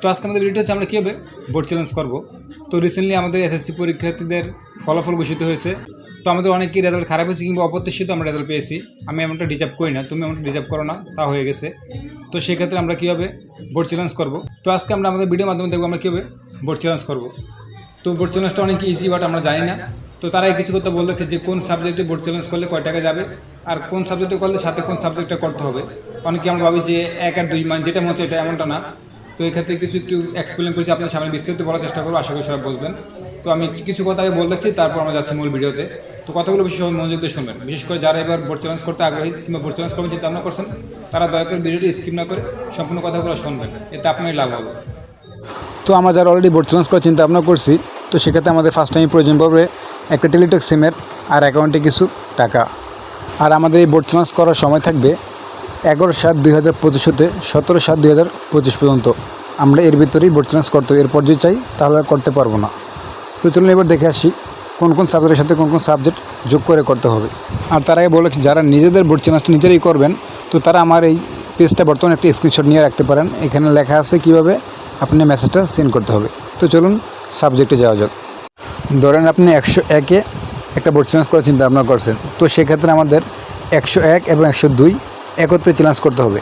তো আজকে আমাদের ভিডিওটা হচ্ছে আমরা কীভাবে বোর্ড চ্যালেঞ্জ করব। তো রিসেন্টলি আমাদের এসএসসি পরীক্ষার্থীদের ফলাফল ঘোষিত হয়েছে। তো আমাদের অনেকেই রেজাল্ট খারাপ হয়েছে কিংবা অপ্রত্যাশিত আমরা রেজাল্ট পেয়েছি। আমি এমনটা ডিজার্ভ করি না, তুমি এমনটা ডিজার্ভ করো না, তা হয়ে গেছে। তো সেক্ষেত্রে আমরা কীভাবে বোর্ড চ্যালেঞ্জ করব। তো আজকে আমরা আমাদের ভিডিওর মাধ্যমে দেখবো আমরা কীভাবে বোর্ড চ্যালেঞ্জ করব। তো বোর্ড চ্যালেঞ্জটা অনেক ইজি, বাট আমরা জানি না। তো তারাই কিছু কথা বললো যে কোন সাবজেক্টে বোর্ড চ্যালেঞ্জ করলে কয় টাকা যাবে আর কোন সাবজেক্টে করলে সাথে কোন সাবজেক্টটা করতে হবে। অনেকে আমরা ভাবি যে 1 আর 2 মান যেটা মনে হচ্ছে এটা, এমনটা না। তো এই ক্ষেত্রে কিছু একটু এক্সপ্লেন করেছি, আপনার সামনে বিস্তারিত বলার চেষ্টা করবো, আশা করি সবাই বুঝবেন। তো আমি কিছু কথা আগে বলে দিচ্ছি, তারপর আমরা যাচ্ছি মূল ভিডিওতে। তো কথাগুলো বিশেষ মনোযোগ দিয়ে শুনবেন, বিশেষ করে যারা এবার বোর্ড চ্যালেঞ্জ করতে আগ্রহী কিংবা বোর্ড চ্যালেঞ্জ করবেন চিন্তা ভাবনা করছেন, তারা দয়া করে ভিডিওটি স্কিপ না করে সম্পূর্ণ কথাগুলো শুনবেন, এতে আপনারই লাভ হবে। তো আমরা যারা অলরেডি বোর্ড চ্যালেঞ্জ করার চিন্তা ভাবনা করছি, তো সেক্ষেত্রে আমাদের ফার্স্ট টাইম প্রয়োজন পড়বে একটা টেলিটক সিমের আর অ্যাকাউন্টে কিছু টাকা। আর আমাদের এই বোর্ড চ্যালেঞ্জ করার সময় থাকবে 11/7/2025 হতে 17/7/2025 পর্যন্ত। আমরা এর ভিতরেই বোর্ড চ্যালেঞ্জ করতে হবে, এরপর যদি চাই তাহলে আর করতে পারবো না। তো চলুন এবার দেখে আসি কোন কোন সাবজেক্টের সাথে কোন কোন সাবজেক্ট যোগ করে করতে হবে। আর তার আগে বলেছি যারা নিজেদের বোর্ড চ্যালেঞ্জটা নিজেরাই করবেন, তো তারা আমার এই পেজটা বর্তমানে একটা স্ক্রিনশট নিয়ে রাখতে পারেন। এখানে লেখা আছে কীভাবে আপনি মেসেজটা সেন্ড করতে হবে। তো চলুন সাবজেক্টে যাওয়া যাক। ধরেন আপনি 101-এ একটা বোর্ড চ্যালেঞ্জ করার চিন্তা ভাবনা করছেন, তো সেক্ষেত্রে আমাদের 101 এবং 102 একত্রে চ্যালেঞ্জ করতে হবে।